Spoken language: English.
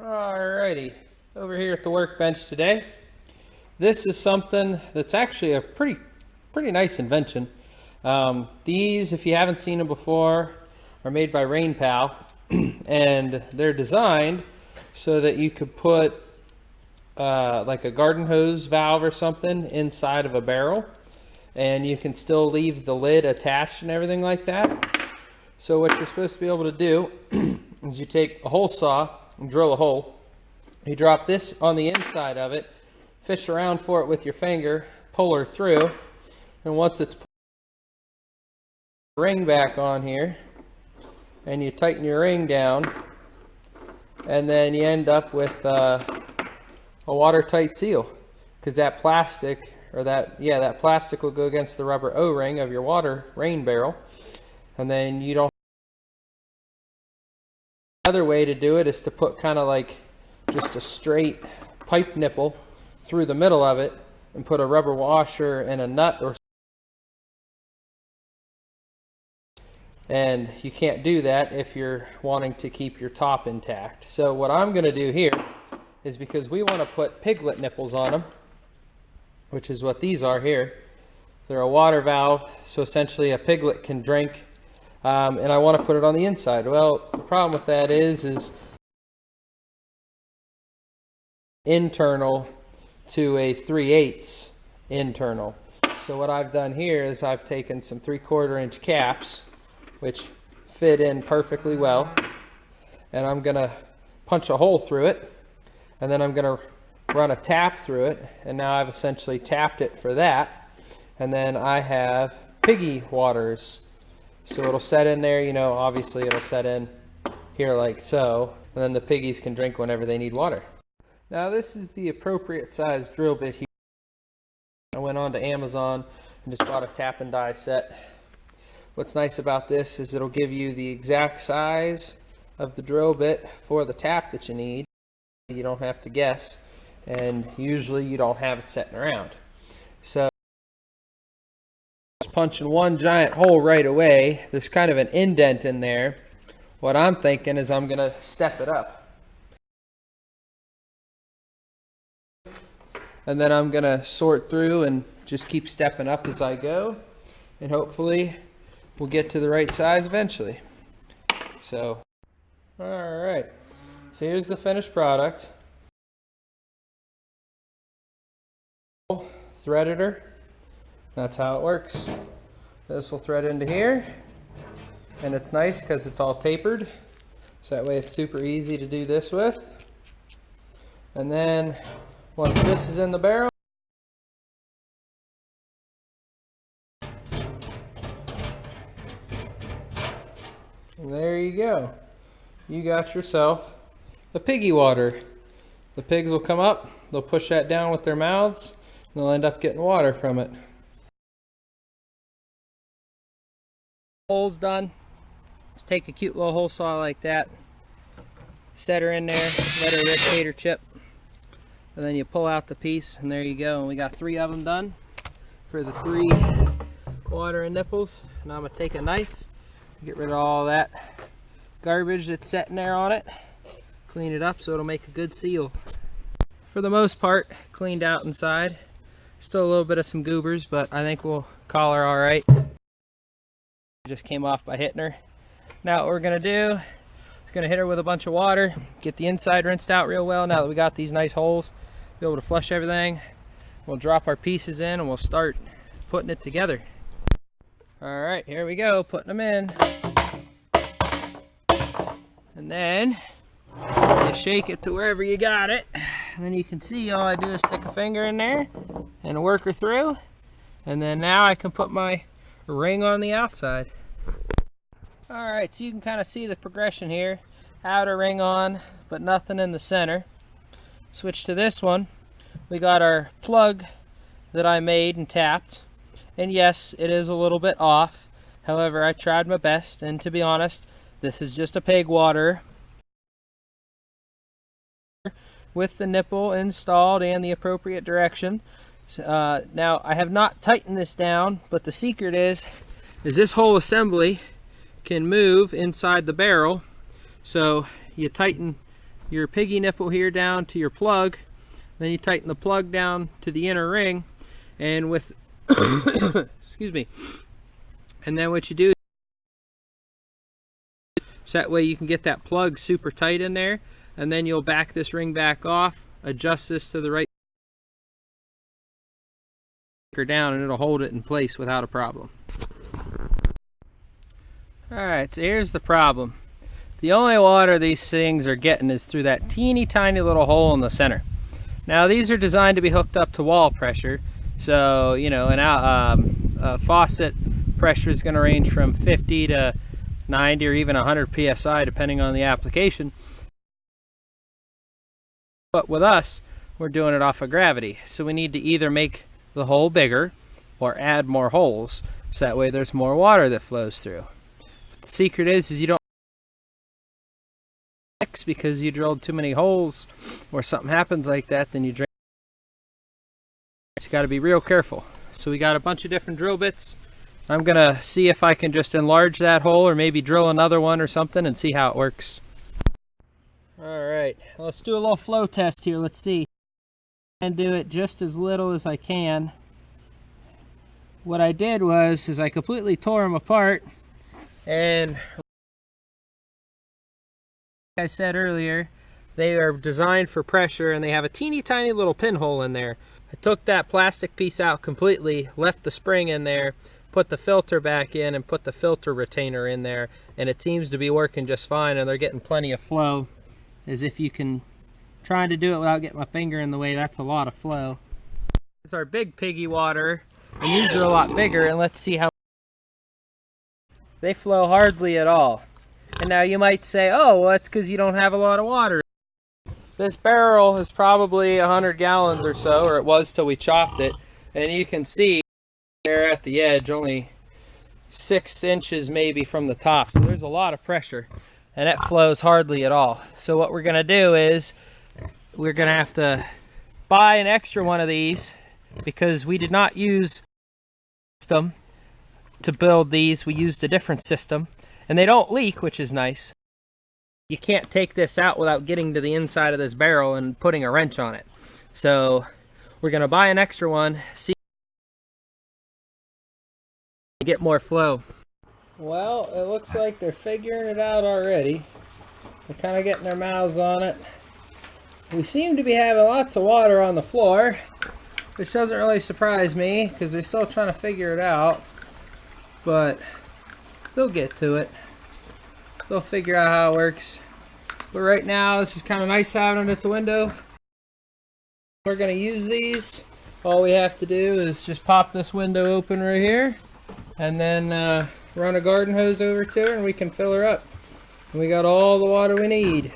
Alrighty, over here at the workbench today, this is something that's actually a pretty nice invention. These, if you haven't seen them before, are made by Rain Pal, and they're designed so that you could put like a garden hose valve or something inside of a barrel, and you can still leave the lid attached and everything like that. So what you're supposed to be able to do is you take a hole saw and drill a hole. You drop this on the inside of it, fish around for it with your finger, pull her through, and once it's ring back on here, and you tighten your ring down, and then you end up with a watertight seal, because that plastic, or that plastic will go against the rubber O-ring of your rain barrel, and then you don't. Another way to do it is to put kind of like just a straight pipe nipple through the middle of it and put a rubber washer and a nut, and you can't do that if you're wanting to keep your top intact. So what I'm going to do here is, because we want to put piglet nipples on them, which is what these are here. They're a water valve, so essentially a piglet can drink. And I want to put it on the inside. Well, the problem with that is internal to a 3/8 internal. So what I've done here is I've taken some 3/4 inch caps, which fit in perfectly well, and I'm going to punch a hole through it, and then I'm going to run a tap through it, and now I've essentially tapped it for that. And then I have piggy waters. So it'll set in there, you know, obviously it'll set in here like so, and then the piggies can drink whenever they need water. Now this is the appropriate size drill bit here. I went on to Amazon and just bought a tap and die set. What's nice about this is it'll give you the exact size of the drill bit for the tap that you need. You don't have to guess, and usually you don't have it sitting around. So punching one giant hole right away. There's kind of an indent in there. What I'm thinking is I'm going to step it up, and then I'm going to sort through and just keep stepping up as I go, and hopefully we'll get to the right size eventually. So alright, so here's the finished product. Threaded her. That's how it works. This will thread into here, and it's nice because it's all tapered, so that way it's super easy to do this with. And then once this is in the barrel, and there you go. You got yourself a piggy water. The pigs will come up, they'll push that down with their mouths, and they'll end up getting water from it. Hole's done. Just take a cute little hole saw like that, set her in there, let her rotate her chip, and then you pull out the piece, and there you go. And we got 3 of them done for the 3 water and nipples. Now I'm going to take a knife, get rid of all that garbage that's sitting there on it, clean it up so it'll make a good seal. For the most part, cleaned out inside. Still a little bit of some goobers, but I think we'll call her alright. Just came off by hitting her. Now what we're going to do is going to hit her with a bunch of water, get the inside rinsed out real well. Now that we got these nice holes, be able to flush everything. We'll drop our pieces in and we'll start putting it together. Alright, here we go, putting them in. And then you shake it to wherever you got it. And then you can see all I do is stick a finger in there and work her through. And then now I can put my ring on the outside. Alright, so you can kind of see the progression here. Outer ring on, but nothing in the center. Switch to this one. We got our plug that I made and tapped. And yes, it is a little bit off. However, I tried my best, and to be honest, this is just a pig water with the nipple installed and the appropriate direction. Now, I have not tightened this down, but the secret is this whole assembly can move inside the barrel. So you tighten your piggy nipple here down to your plug. Then you tighten the plug down to the inner ring, and with excuse me. And then what you do, so that way you can get that plug super tight in there, and then you'll back this ring back off, adjust this to the right down, and it'll hold it in place without a problem. Alright, so here's the problem. The only water these things are getting is through that teeny tiny little hole in the center. Now these are designed to be hooked up to wall pressure, so you know, a faucet pressure is going to range from 50 to 90 or even 100 psi depending on the application. But with us, we're doing it off of gravity, so we need to either make the hole bigger or add more holes, so that way there's more water that flows through. But the secret is you don't mix, because you drilled too many holes or something happens like that, then you drain. You got to be real careful. So we got a bunch of different drill bits. I'm gonna see if I can just enlarge that hole or maybe drill another one or something and see how it works. Alright, let's do a little flow test here. Let's see. And do it just as little as I can. What I did was I completely tore them apart, and like I said earlier, they are designed for pressure and they have a teeny tiny little pinhole in there. I took that plastic piece out completely, left the spring in there, put the filter back in, and put the filter retainer in there, and it seems to be working just fine, and they're getting plenty of flow. As if you can, trying to do it without getting my finger in the way, that's a lot of flow. It's our big piggy water, and these are a lot bigger, and let's see how they flow hardly at all. And now you might say, oh, well, that's because you don't have a lot of water. This barrel is probably 100 gallons or so, or it was till we chopped it, and you can see there at the edge only 6 inches maybe from the top, so there's a lot of pressure, and it flows hardly at all. So what we're going to do is we're going to have to buy an extra one of these, because we did not use a system to build these. We used a different system, and they don't leak, which is nice. You can't take this out without getting to the inside of this barrel and putting a wrench on it. So we're going to buy an extra one, see if we get more flow. Well, it looks like they're figuring it out already. They're kind of getting their mouths on it. We seem to be having lots of water on the floor, which doesn't really surprise me because they're still trying to figure it out. But they'll get to it. They'll figure out how it works. But right now, this is kind of nice having it at the window. We're going to use these. All we have to do is just pop this window open right here, and then run a garden hose over to her, and we can fill her up. And we got all the water we need.